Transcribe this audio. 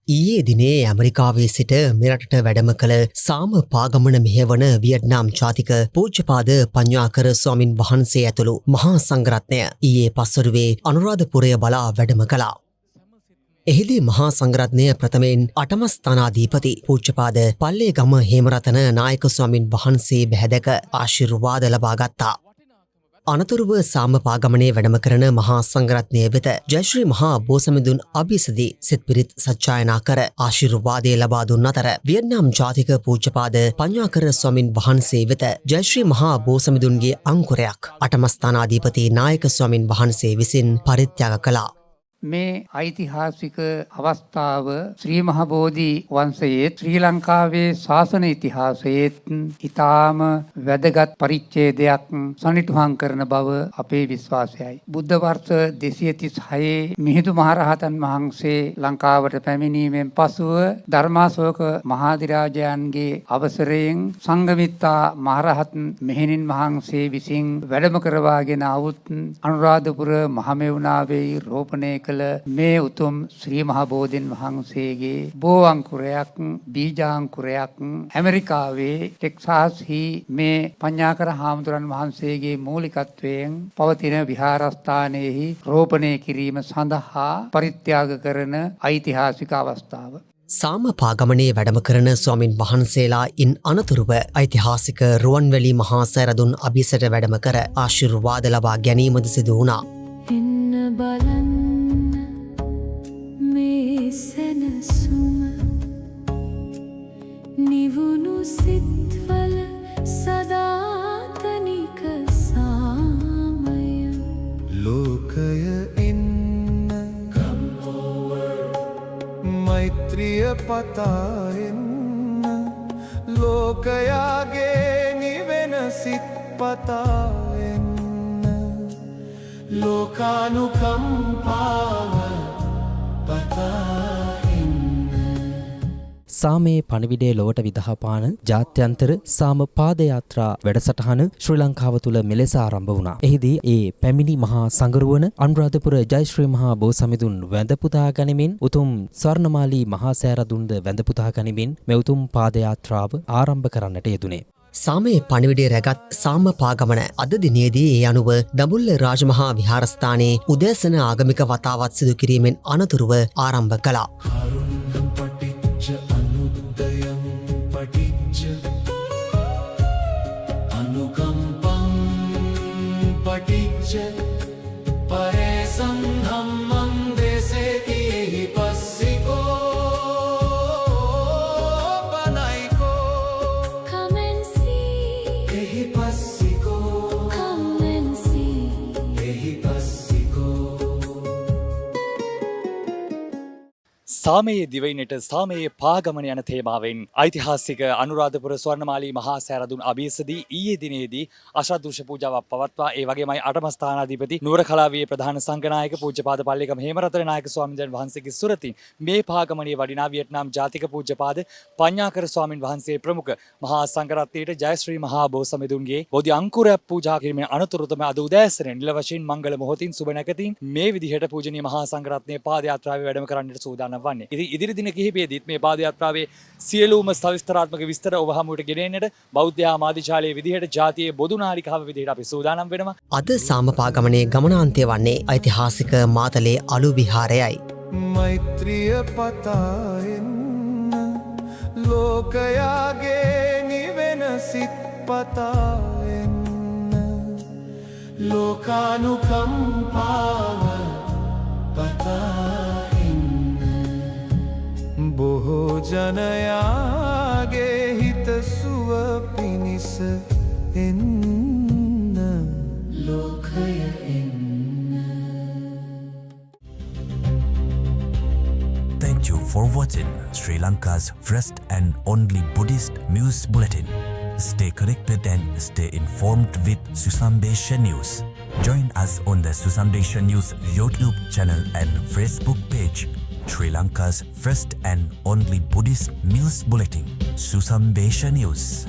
ඊයේ දිනේ ඇමරිකාවේ සිට මෙරටට වැඩම කළ සාම පාගමන මෙහෙවන වියට්නාම් ජාතික පූජ්‍යපාද පඤ්ඤාකර ස්වාමින් වහන්සේ ඇතුළු මහා සංඝරත්නය ඊයේ පස්වරුවේ අනුරාධපුරය බලා වැඩම කළා. එහිදී මහා සංඝරත්නය ප්‍රථමයෙන් අටමස්ථානාධිපති පූජ්‍යපාද පල්ලේගම හේමරතන නායක ස්වාමින් වහන්සේ බැහැදක ආශිර්වාද ලබා ගත්තා. අනතුරුව සාම පාගමනේ වැඩම කරන මහා සංඝරත්නය වෙත ජයශ්‍රී මහා බෝසමිඳුන් අභිසදී සිත් පිරිත් සජ්ජායනා කර ආශිර්වාදය ලබා දුන් අතර වියට්නාම් ජාතික පූජ්‍යපාද පඤ්ඤාකර ස්වාමින් වහන්සේ වෙත ජයශ්‍රී මහා බෝසමිඳුන්ගේ අංකුරයක් අටමස්ථානාධිපති නායක ස්වාමින් වහන්සේ විසින් පරිත්‍යාග කළා. මේ ඓතිහාසික අවස්ථාව ශ්‍රී මහ බෝධි වංශයේ ශ්‍රී ලංකාවේ ශාසන ඉතිහාසයේත් ඊටාම වැදගත් පරිච්ඡේදයක් සනිටුහන් කරන බව අපේ විශ්වාසයයි. බුද්ධ වර්ෂ 236 මිහිඳු මහරහතන් වහන්සේ ලංකාවට පැමිණීමෙන් පසුව ධර්මාශෝක මහාධිරාජයන්ගේ අවසරයෙන් සංඝමිත්තා මහරහතන් මෙහෙණින් වහන්සේ විසින් වැඩම කරවාගෙන આવුත් අනුරාධපුර මහමෙවුනාවේ රෝපණය මේ උතුම් ශ්‍රී මහ බෝධීන් වහන්සේගේ බෝ අංකුරයක් බීජාංකුරයක් ඇමරිකාවේ ටෙක්සාස්හි මේ පඤ්ඤාකර හාමුදුරන් වහන්සේගේ මූලිකත්වයෙන් පවතින විහාරස්ථානයේහි රෝපණය කිරීම සඳහා පරිත්‍යාග කරන ඓතිහාසික අවස්ථාව. සාම පාගමනේ වැඩම කරන ස්වාමින් වහන්සේලා ඉන් අනතුරුව ඓතිහාසික රුවන්වැලි මහා සෑරදුන් අභිසට වැඩම කර ආශිර්වාද ලබා ගැනීමද සිදු වුණා. සැනසුම නිවුණු සිත්වල සදාතනික සාමය ලෝකය එන්න මෛත්‍රිය පතා එන්න ලෝකයාගේ නිවෙන සිත් පතා එන්න ලෝකානුකම්පාව සාමයේ පණිවිඩය ලොවට විදහාපාන ජාත්‍යන්තර සාම පාදයාත්‍රා වැඩසටහන ශ්‍රී ලංකාව තුළ මෙලෙස ආරම්භ වුණා. එහිදී ඒ පැමිණි මහා සංගරුවන අනුරාධපුර ජයශ්‍රී මහා බෝසමිඳුන් වැඳ පුදා ගනිමින් උතුම් ස්වර්ණමාලී මහා සෑරදුන්ද වැඳ පුදා ගනිමින් මේ උතුම් පාදයාත්‍රාව ආරම්භ කරන්නට යෙදුනේ. සාමයේ පණිවිඩය රැගත් සාම පාගමන අද දිනේදී ඒ අනුව දඹුල්ල රාජමහා විහාරස්ථානයේ උදෑසන ආගමික වතාවත් සිදු කිරීමෙන් අනතුරුව ආරම්භ කළා. සාමයේ දිවයිනට සාමයේ පාගමන යන තේමාවෙන් ඓතිහාසික අනුරාධපුර ස්වර්ණමාලී මහා සෑරදුන් අභියසදී ඊයේ දිනේදී අශාදෘෂ පූජාවක් පවත්වා ඒ වගේමයි අටම ස්ථානාධිපති නුවර කලාවේ ප්‍රධාන සංඝනායක පූජ්‍යපාද පල්ලේගම හේමරතන නායක ස්වාමීන් වහන්සේගේ සුරතින් මේ පාගමනේ වඩිනා වියට්නාම් ජාතික පූජ්‍යපාද පඤ්ඤාකර ස්වාමින් වහන්සේ ප්‍රමුඛ මහා සංඝරත්නයට ජයශ්‍රී මහා බෝසමිඳුන්ගේ බෝධි අංකුරයක් පූජා කිරීමෙන් අනතුරු තමයි අද උදෑසන නිල වශයෙන් මංගල මොහොතින් සුබ නැකතින් මේ විදිහට පූජනීය මහා සංඝරත්නයේ පාදයාත්‍රාවේ වැඩම කරන්නට සූදානම්. ඉතින් ඉදිරි දින කිහිපයේදීත් මේ පාදයාත්‍රාවේ සියලුම සවිස්තරාත්මක විස්තර ඔබ හමුවට ගෙනෙන්නට බෞද්ධ ආමාදිශාලයේ විදිහට ජාතියේ බොදු නාලිකාව විදිහට අපි සූදානම් වෙනවා. අද සාම පාගමනේ ගමනාන්තය වන්නේ ඓතිහාසික මාතලේ අලු විහාරයයි. මෛත්‍රිය පතා එන්න ලෝකයාගේ නිවෙන සිත් පතා එන්න ලෝකානුකම්පාව පතා බොහෝ ජනයාගේ හිතසුව පිණිස එන්න ලෝකය එන්න. Thank you for watching Sri Lanka's first and only Buddhist news bulletin. Stay connected and stay informed with Susambesha News. Join us on the Susambesha News YouTube channel and Facebook page. Sri Lanka's first and only Buddhist news bulletin, Susambesha News.